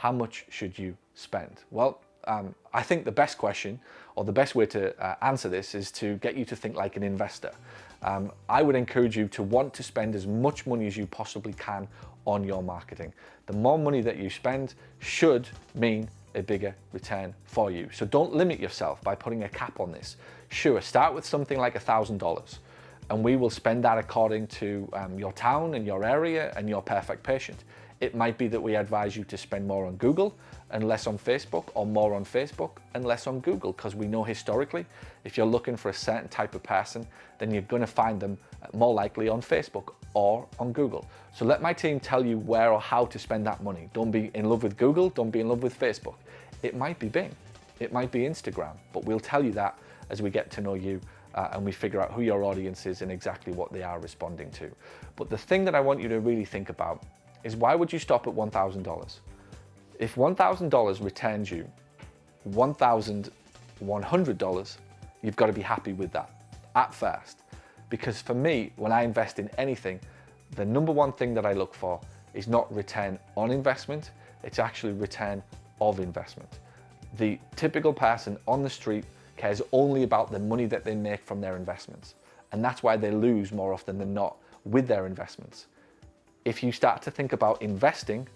how much should you spend? Well, I think the best question, or the best way to answer this, is to get you to think like an investor. I would encourage you to want to spend as much money as you possibly can on your marketing. The more money that you spend should mean a bigger return for you. So don't limit yourself by putting a cap on this. Sure, start with something like $1,000, and we will spend that according to your town and your area and your perfect patient. It might be that we advise you to spend more on Google and less on Facebook, or more on Facebook and less on Google, because we know historically, if you're looking for a certain type of person, then you're going to find them more likely on Facebook or on Google. So let my team tell you where or how to spend that money. Don't be in love with Google, don't be in love with Facebook. It might be Bing, it might be Instagram, but we'll tell you that as we get to know you and we figure out who your audience is and exactly what they are responding to. But the thing that I want you to really think about is, why would you stop at $1,000? If $1,000 returns you $1,100, you've got to be happy with that at first. Because for me, when I invest in anything, the number one thing that I look for is not return on investment, it's actually return of investment. The typical person on the street cares only about the money that they make from their investments. And that's why they lose more often than not with their investments. If you start to think about investing,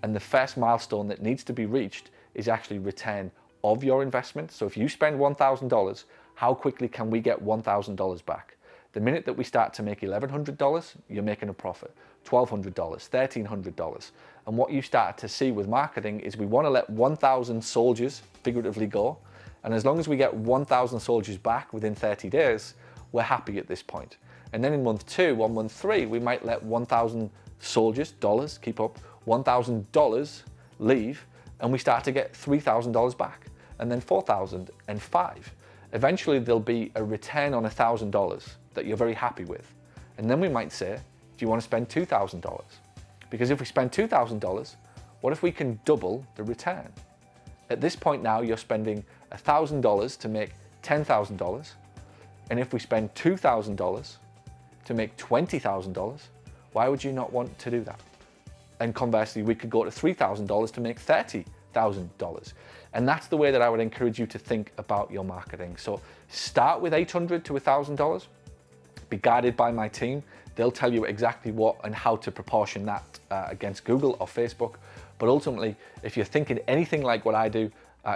and the first milestone that needs to be reached is actually return of your investment. So if you spend $1,000, how quickly can we get $1,000 back? The minute that we start to make $1,100, you're making a profit. $1,200, $1,300. And what you start to see with marketing is we want to let 1,000 soldiers figuratively go. And as long as we get 1,000 soldiers back within 30 days, we're happy at this point. And then in month 2 or month 3, we might let 1,000 soldiers, dollars, keep up, $1,000 leave, and we start to get $3,000 back, and then $4,000 and $5,000. Eventually there'll be a return on $1,000 that you're very happy with. And then we might say, do you want to spend $2,000? Because if we spend $2,000, what if we can double the return? At this point now, you're spending $1,000 to make $10,000. And if we spend $2,000 to make $20,000, why would you not want to do that? And conversely, we could go to $3,000 to make $30,000. And that's the way that I would encourage you to think about your marketing. So start with $800 to $1,000. Be guided by my team. They'll tell you exactly what and how to proportion that against Google or Facebook. But ultimately, if you're thinking anything like what I do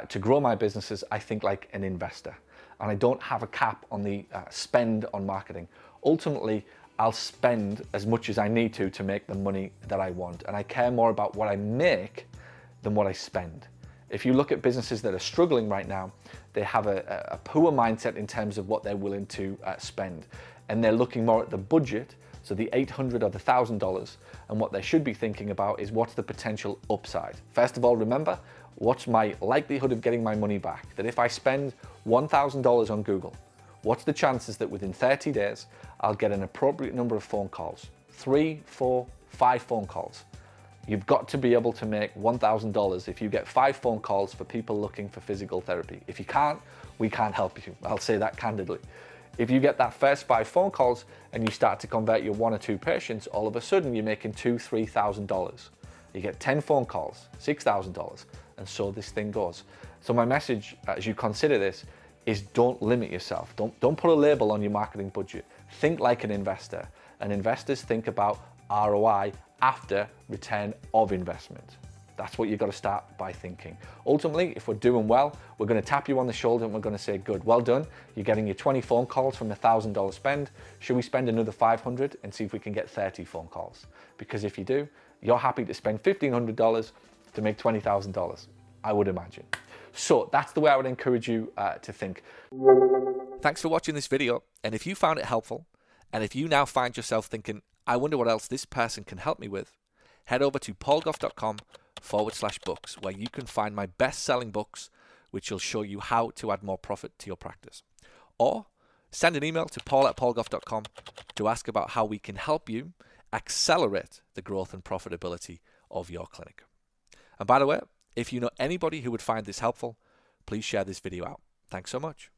to grow my businesses, I think like an investor. And I don't have a cap on the spend on marketing. Ultimately, I'll spend as much as I need to make the money that I want. And I care more about what I make than what I spend. If you look at businesses that are struggling right now, they have a poor mindset in terms of what they're willing to spend. And they're looking more at the budget, so the $800 or the $1,000, and what they should be thinking about is, what's the potential upside? First of all, remember, what's my likelihood of getting my money back? That if I spend $1,000 on Google, what's the chances that within 30 days, I'll get an appropriate number of phone calls? 3, 4, 5 phone calls. You've got to be able to make $1,000 if you get 5 phone calls for people looking for physical therapy. If you can't, we can't help you. I'll say that candidly. If you get that first 5 phone calls and you start to convert your 1 or 2 patients, all of a sudden you're making $2,000, $3,000. You get 10 phone calls, $6,000, and so this thing goes. So my message as you consider this is, don't limit yourself. Don't put a label on your marketing budget. Think like an investor. And investors think about ROI after return of investment. That's what you've got to start by thinking. Ultimately, if we're doing well, we're going to tap you on the shoulder and we're going to say, good, well done. You're getting your 20 phone calls from the $1,000 spend. Should we spend another 500 and see if we can get 30 phone calls? Because if you do, you're happy to spend $1,500 to make $20,000, I would imagine. So that's the way I would encourage you to think. Thanks for watching this video. And if you found it helpful, and if you now find yourself thinking, I wonder what else this person can help me with, head over to paulgough.com/books, where you can find my best-selling books, which will show you how to add more profit to your practice. Or send an email to paul@paulgough.com to ask about how we can help you accelerate the growth and profitability of your clinic. And by the way, if you know anybody who would find this helpful, please share this video out. Thanks so much.